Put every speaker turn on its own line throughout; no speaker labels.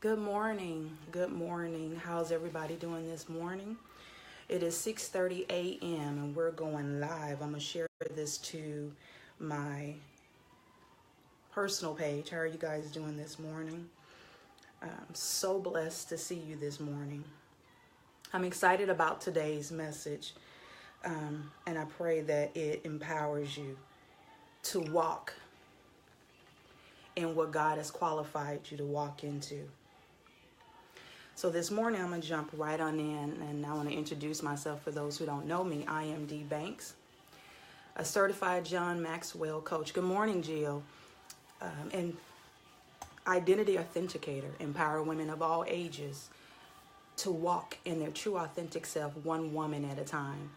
Good morning. Good morning. How's everybody doing this morning? It is 6:30 a.m. and we're going live. I'm going to share this to my personal page. How are you guys doing this morning? I'm so blessed to see you this morning. I'm excited about today's message, and I pray that it empowers you to walk in what God has qualified you to walk into. So this morning, I'm going to jump right on in, and I want to introduce myself for those who don't know me. I am Dbanks, a certified John Maxwell coach. Good morning, Jill. And identity authenticator, empower women of all ages to walk in their true authentic self, one woman at a time.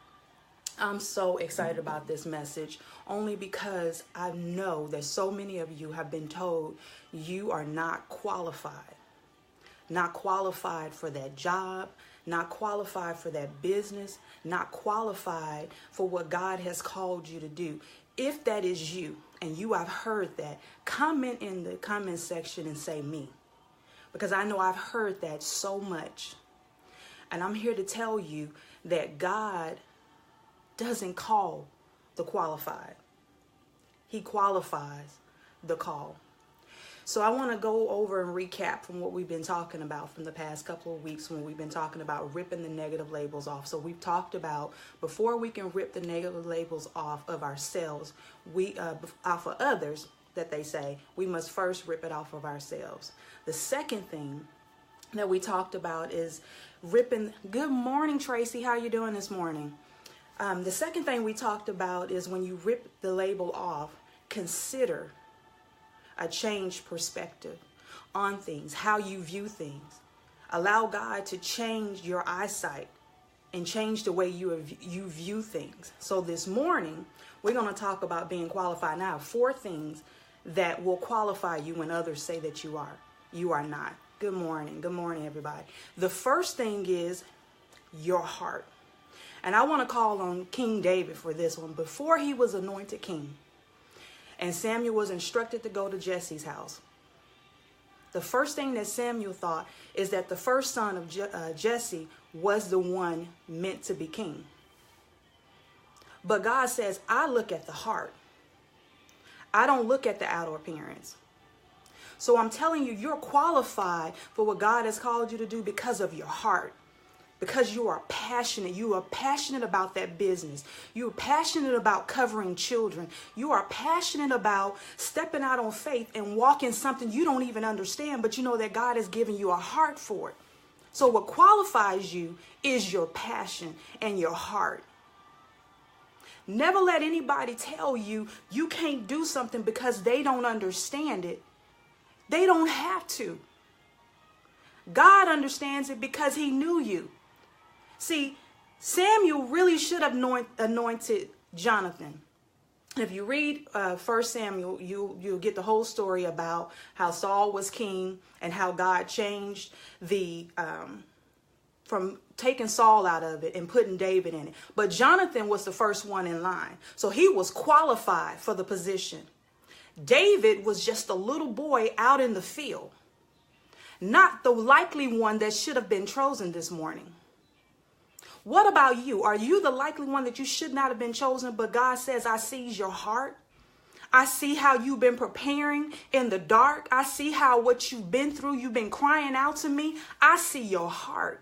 I'm so excited about this message only because I know that so many of you have been told you are not qualified. Not qualified for that job, not qualified for that business, not qualified for what God has called you to do. If that is you and you have heard that, comment in the comment section and say me. Because I know I've heard that so much. And I'm here to tell you that God doesn't call the qualified. He qualifies the call. So I want to go over and recap from what we've been talking about from the past couple of weeks when we've been talking about ripping the negative labels off. So we've talked about before we can rip the negative labels off of ourselves, off of others, that they say, we must first rip it off of ourselves. The second thing that we talked about is ripping. Good morning, Tracy. How you doing this morning? The second thing we talked about is when you rip the label off, consider a changed perspective on things, how you view things. Allow God to change your eyesight and change the way you view things. So this morning, we're going to talk about being qualified. Now, 4 things that will qualify you when others say that you are. You are not. Good morning. Good morning, everybody. The first thing is your heart. And I want to call on King David for this one. Before he was anointed king, and Samuel was instructed to go to Jesse's house, the first thing that Samuel thought is that the first son of Jesse was the one meant to be king. But God says, I look at the heart. I don't look at the outer appearance. So I'm telling you, you're qualified for what God has called you to do because of your heart. Because you are passionate. You are passionate about that business. You are passionate about covering children. You are passionate about stepping out on faith and walking something you don't even understand, but you know that God has given you a heart for it. So what qualifies you is your passion and your heart. Never let anybody tell you you can't do something because they don't understand it. They don't have to. God understands it because he knew you. See, Samuel really should have anointed Jonathan. If you read 1 Samuel, you'll get the whole story about how Saul was king and how God changed from taking Saul out of it and putting David in it. But Jonathan was the first one in line. So he was qualified for the position. David was just a little boy out in the field, not the likely one that should have been chosen this morning. What about you? Are you the likely one that you should not have been chosen, but God says, I see your heart. I see how you've been preparing in the dark. I see how what you've been through, you've been crying out to me. I see your heart.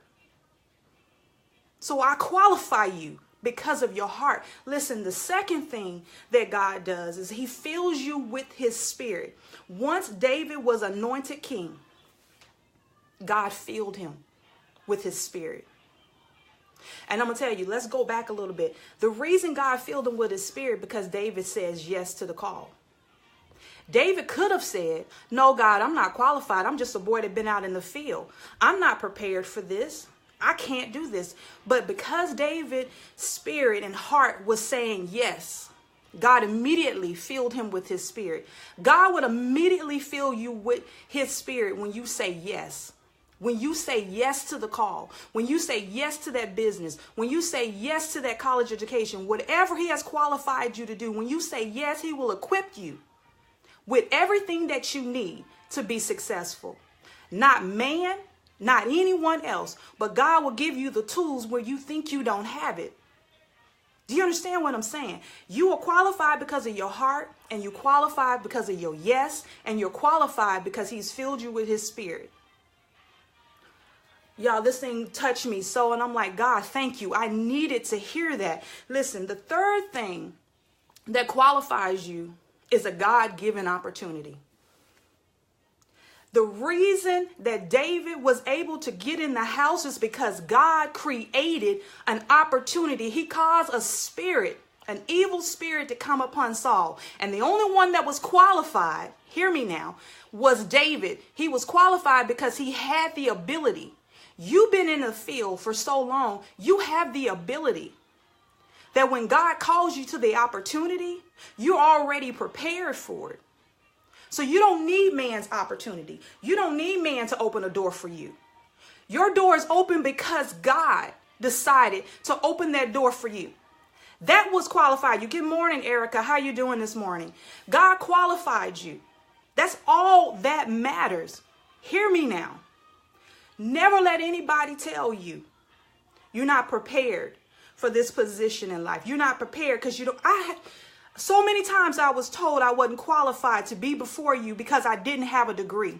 So I qualify you because of your heart. Listen, the second thing that God does is he fills you with his spirit. Once David was anointed king, God filled him with his spirit. And I'm going to tell you, let's go back a little bit. The reason God filled him with his spirit because David says yes to the call. David could have said, no, God, I'm not qualified. I'm just a boy that's been out in the field. I'm not prepared for this. I can't do this. But because David's spirit and heart was saying yes, God immediately filled him with his spirit. God would immediately fill you with his spirit when you say yes. When you say yes to the call, when you say yes to that business, when you say yes to that college education, whatever he has qualified you to do, when you say yes, he will equip you with everything that you need to be successful. Not man, not anyone else, but God will give you the tools where you think you don't have it. Do you understand what I'm saying? You are qualified because of your heart, and you qualified because of your yes, and you're qualified because he's filled you with his spirit. Y'all, this thing touched me so, and I'm like, God, thank you. I needed to hear that. Listen, the third thing that qualifies you is a God-given opportunity. The reason that David was able to get in the house is because God created an opportunity. He caused a spirit, an evil spirit, to come upon Saul. And the only one that was qualified, hear me now, was David. He was qualified because he had the ability. You've been in the field for so long, you have the ability that when God calls you to the opportunity, you're already prepared for it. So you don't need man's opportunity. You don't need man to open a door for you. Your door is open because God decided to open that door for you. That was qualified you. Good morning, Erica. How you doing this morning? God qualified you. That's all that matters. Hear me now. Never let anybody tell you you're not prepared for this position in life. You're not prepared because you don't. So many times I was told I wasn't qualified to be before you because I didn't have a degree.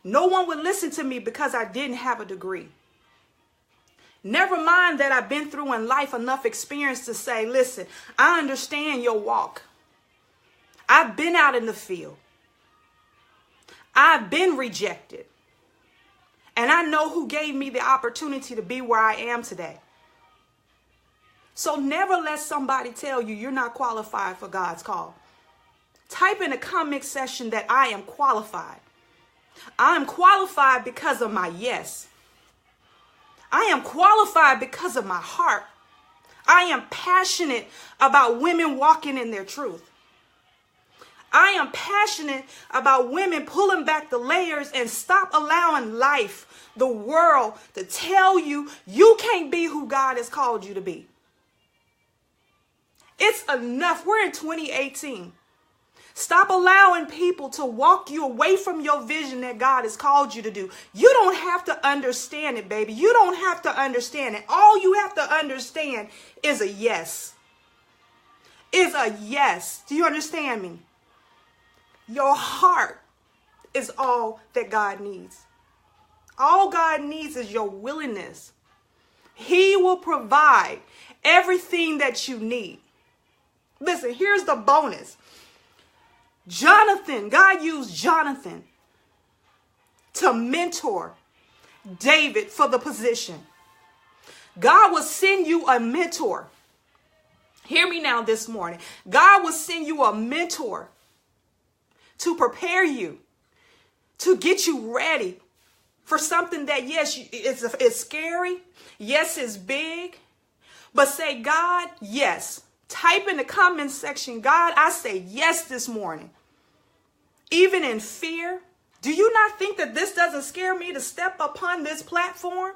No one would listen to me because I didn't have a degree. Never mind that I've been through in life enough experience to say, listen, I understand your walk. I've been out in the field. I've been rejected. And I know who gave me the opportunity to be where I am today. So never let somebody tell you you're not qualified for God's call. Type in the comment section that I am qualified. I am qualified because of my yes. I am qualified because of my heart. I am passionate about women walking in their truth. I am passionate about women pulling back the layers and stop allowing life, the world, to tell you you can't be who God has called you to be. It's enough. We're in 2018. Stop allowing people to walk you away from your vision that God has called you to do. You don't have to understand it, baby. You don't have to understand it. All you have to understand is a yes. Is a yes. Do you understand me? Your heart is all that God needs. All God needs is your willingness. He will provide everything that you need. Listen, here's the bonus. God used Jonathan to mentor David for the position. God will send you a mentor. Hear me now this morning. God will send you a mentor to prepare you, to get you ready for something that, yes, it's scary. Yes, it's big. But say, God, yes. Type in the comment section, God, I say yes this morning. Even in fear. Do you not think that this doesn't scare me to step upon this platform?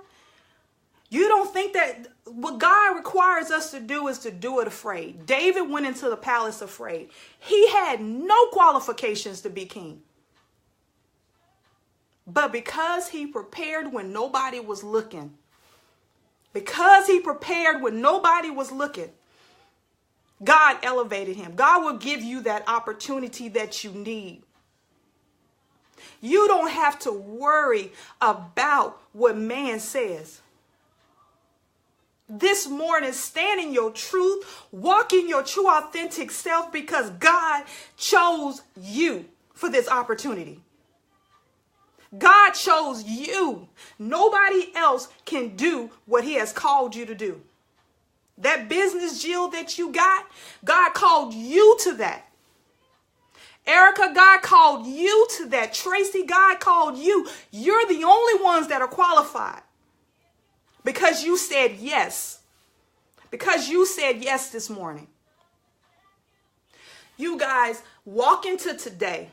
You don't think that what God requires us to do is to do it afraid. David went into the palace afraid. He had no qualifications to be king. But because he prepared when nobody was looking, God elevated him. God will give you that opportunity that you need. You don't have to worry about what man says. This morning, stand in your truth, walk in your true, authentic self because God chose you for this opportunity. God chose you. Nobody else can do what he has called you to do. That business deal that you got, God called you to that. Erica, God called you to that. Tracy, God called you. You're the only ones that are qualified because you said yes. Because you said yes this morning. You guys, walk into today.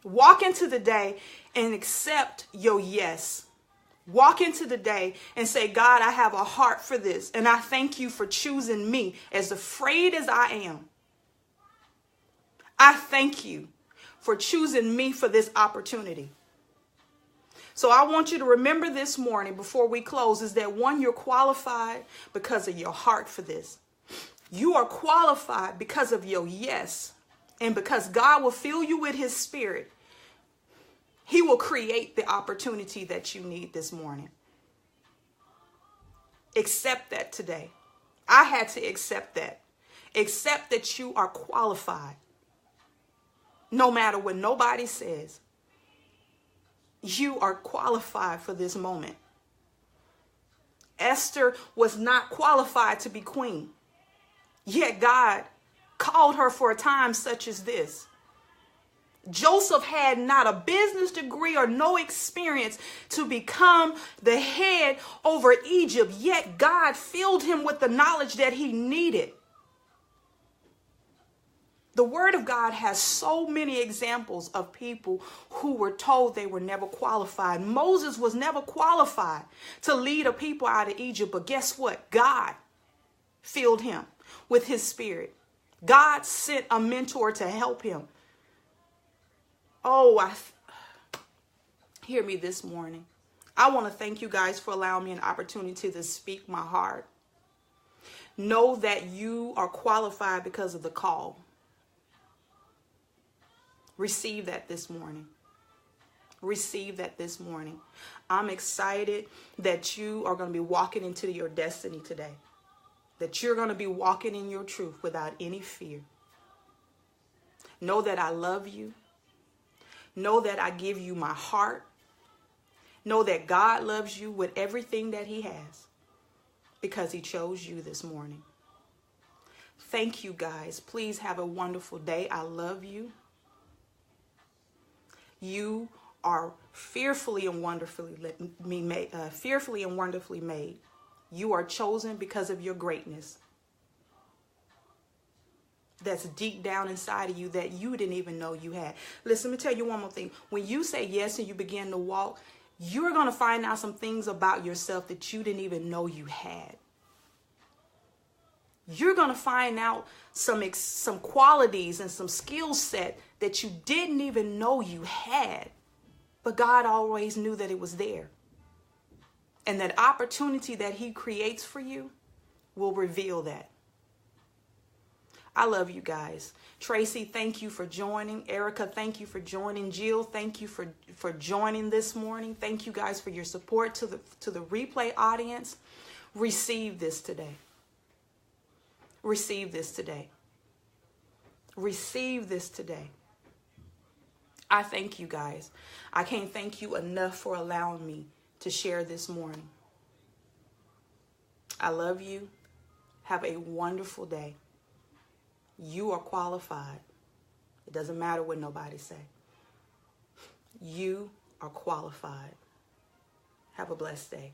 Walk into the day and accept your yes. Walk into the day and say, God, I have a heart for this. And I thank you for choosing me as afraid as I am. I thank you for choosing me for this opportunity. So I want you to remember this morning before we close is that one, you're qualified because of your heart for this. You are qualified because of your yes. And because God will fill you with his spirit, he will create the opportunity that you need this morning. Accept that today. I had to accept that. Accept that you are qualified. No matter what nobody says, you are qualified for this moment. Esther was not qualified to be queen. Yet God called her for a time such as this. Joseph had not a business degree or no experience to become the head over Egypt, yet God filled him with the knowledge that he needed. The word of God has so many examples of people who were told they were never qualified. Moses was never qualified to lead a people out of Egypt, but guess what? God filled him with his spirit. God sent a mentor to help him. Hear me this morning. I want to thank you guys for allowing me an opportunity to speak my heart. Know that you are qualified because of the call. Receive that this morning. Receive that this morning. I'm excited that you are going to be walking into your destiny today. That you're going to be walking in your truth without any fear. Know that I love you. Know that I give you my heart. Know that God loves you with everything that he has because he chose you this morning. Thank you guys. Please have a wonderful day. I love you. You are fearfully and wonderfully made. You are chosen because of your greatness. That's deep down inside of you that you didn't even know you had. Listen, let me tell you one more thing. When you say yes and you begin to walk, you're going to find out some things about yourself that you didn't even know you had. You're going to find out some qualities and some skill set that you didn't even know you had. But God always knew that it was there. And that opportunity that he creates for you will reveal that. I love you guys. Tracy, thank you for joining. Erica, thank you for joining. Jill, thank you for joining this morning. Thank you guys for your support to the replay audience. Receive this today. Receive this today. Receive this today. I thank you guys. I can't thank you enough for allowing me to share this morning. I love you. Have a wonderful day. You are qualified. It doesn't matter what nobody say. You are qualified. Have a blessed day.